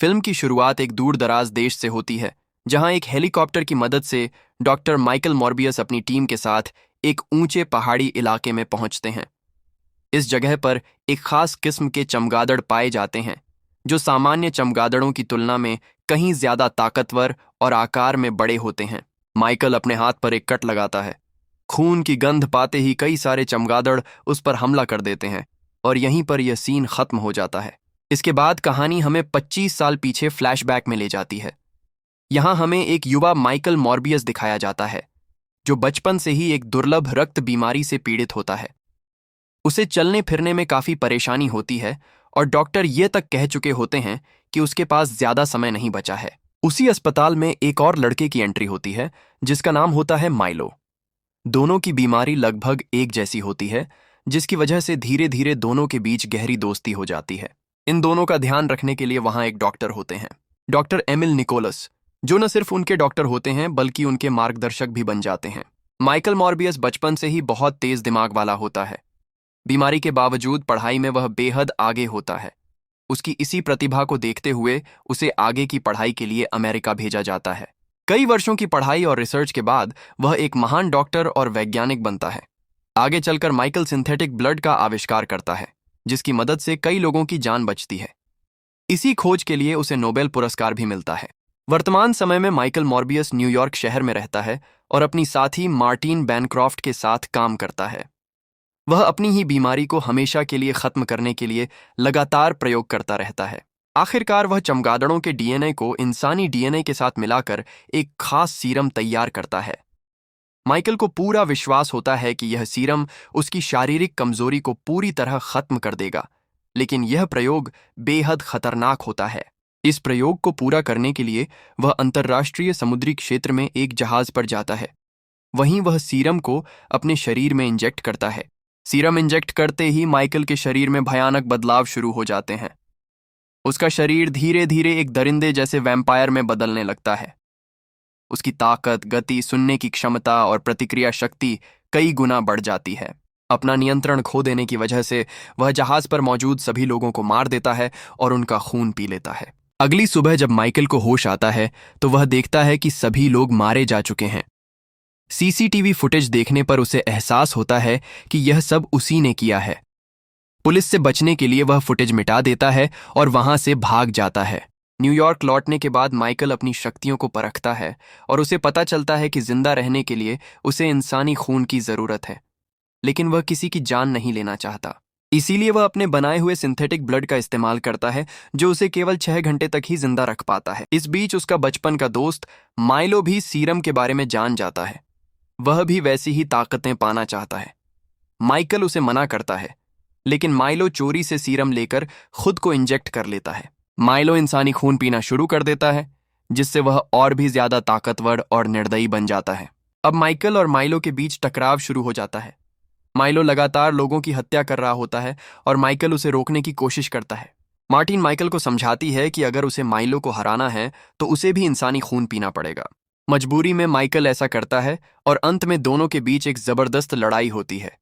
Film की शुरुआत एक दूर दराज देश से होती है, जहां एक हेलीकॉप्टर की मदद से डॉक्टर माइकल मॉर्बियस अपनी टीम के साथ एक ऊंचे पहाड़ी इलाके में पहुंचते हैं। इस जगह पर एक खास किस्म के चमगादड़ पाए जाते हैं, जो सामान्य चमगादड़ों की तुलना में कहीं ज्यादा ताकतवर और आकार में बड़े होते हैं। माइकल अपने हाथ पर एक कट लगाता है। खून की गंध पाते ही कई सारे चमगादड़ उस पर हमला कर देते हैं और यहीं पर यह सीन खत्म हो जाता है। इसके बाद कहानी हमें 25 साल पीछे फ्लैशबैक में ले जाती है। यहाँ हमें एक युवा माइकल मॉर्बियस दिखाया जाता है, जो बचपन से ही एक दुर्लभ रक्त बीमारी से पीड़ित होता है। उसे चलने फिरने में काफी परेशानी होती है और डॉक्टर ये तक कह चुके होते हैं कि उसके पास ज्यादा समय नहीं बचा है। उसी अस्पताल में एक और लड़के की एंट्री होती है, जिसका नाम होता है माइलो। दोनों की बीमारी लगभग एक जैसी होती है, जिसकी वजह से धीरे धीरे दोनों के बीच गहरी दोस्ती हो जाती है। इन दोनों का ध्यान रखने के लिए वहां एक डॉक्टर होते हैं, डॉक्टर एमिल निकोलस, जो न सिर्फ उनके डॉक्टर होते हैं बल्कि उनके मार्गदर्शक भी बन जाते हैं। माइकल मॉर्बियस बचपन से ही बहुत तेज दिमाग वाला होता है। बीमारी के बावजूद पढ़ाई में वह बेहद आगे होता है। उसकी इसी प्रतिभा को देखते हुए उसे आगे की पढ़ाई के लिए अमेरिका भेजा जाता है। कई वर्षों की पढ़ाई और रिसर्च के बाद वह एक महान डॉक्टर और वैज्ञानिक बनता है। आगे चलकर माइकल सिंथेटिक ब्लड का आविष्कार करता है, जिसकी मदद से कई लोगों की जान बचती है। इसी खोज के लिए उसे नोबेल पुरस्कार भी मिलता है। वर्तमान समय में माइकल मॉर्बियस न्यूयॉर्क शहर में रहता है और अपनी साथी मार्टिन बैनक्रॉफ्ट के साथ काम करता है। वह अपनी ही बीमारी को हमेशा के लिए खत्म करने के लिए लगातार प्रयोग करता रहता है। आखिरकार वह चमगादड़ों के डीएनए को इंसानी डीएनए के साथ मिलाकर एक खास सीरम तैयार करता है। माइकल को पूरा विश्वास होता है कि यह सीरम उसकी शारीरिक कमजोरी को पूरी तरह खत्म कर देगा, लेकिन यह प्रयोग बेहद खतरनाक होता है। इस प्रयोग को पूरा करने के लिए वह अंतर्राष्ट्रीय समुद्री क्षेत्र में एक जहाज पर जाता है। वहीं वह सीरम को अपने शरीर में इंजेक्ट करता है। सीरम इंजेक्ट करते ही माइकल के शरीर में भयानक बदलाव शुरू हो जाते हैं। उसका शरीर धीरे धीरे एक दरिंदे जैसे वैम्पायर में बदलने लगता है। उसकी ताकत, गति, सुनने की क्षमता और प्रतिक्रिया शक्ति कई गुना बढ़ जाती है। अपना नियंत्रण खो देने की वजह से वह जहाज पर मौजूद सभी लोगों को मार देता है और उनका खून पी लेता है। अगली सुबह जब माइकल को होश आता है तो वह देखता है कि सभी लोग मारे जा चुके हैं। सीसीटीवी फुटेज देखने पर उसे एहसास होता है कि यह सब उसी ने किया है। पुलिस से बचने के लिए वह फुटेज मिटा देता है और वहां से भाग जाता है। न्यूयॉर्क लौटने के बाद माइकल अपनी शक्तियों को परखता है और उसे पता चलता है कि जिंदा रहने के लिए उसे इंसानी खून की जरूरत है, लेकिन वह किसी की जान नहीं लेना चाहता। इसीलिए वह अपने बनाए हुए सिंथेटिक ब्लड का इस्तेमाल करता है, जो उसे केवल 6 घंटे तक ही जिंदा रख पाता है। इस बीच उसका बचपन का दोस्त माइलो भी सीरम के बारे में जान जाता है। वह भी वैसी ही ताकतें पाना चाहता है। माइकल उसे मना करता है, लेकिन माइलो चोरी से सीरम लेकर खुद को इंजेक्ट कर लेता है। माइलो इंसानी खून पीना शुरू कर देता है, जिससे वह और भी ज्यादा ताकतवर और निर्दयी बन जाता है। अब माइकल और माइलो के बीच टकराव शुरू हो जाता है। माइलो लगातार लोगों की हत्या कर रहा होता है और माइकल उसे रोकने की कोशिश करता है। मार्टिन माइकल को समझाती है कि अगर उसे माइलो को हराना है तो उसे भी इंसानी खून पीना पड़ेगा। मजबूरी में माइकल ऐसा करता है और अंत में दोनों के बीच एक जबरदस्त लड़ाई होती है।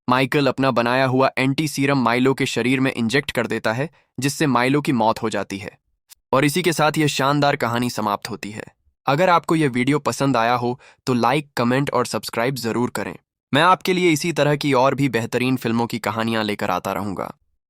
माइकल अपना बनाया हुआ एंटी सीरम माइलो के शरीर में इंजेक्ट कर देता है, जिससे माइलो की मौत हो जाती है। और इसी के साथ यह शानदार कहानी समाप्त होती है। अगर आपको यह वीडियो पसंद आया हो तो लाइक, कमेंट और सब्सक्राइब जरूर करें। मैं आपके लिए इसी तरह की और भी बेहतरीन फिल्मों की कहानियां लेकर आता रहूंगा।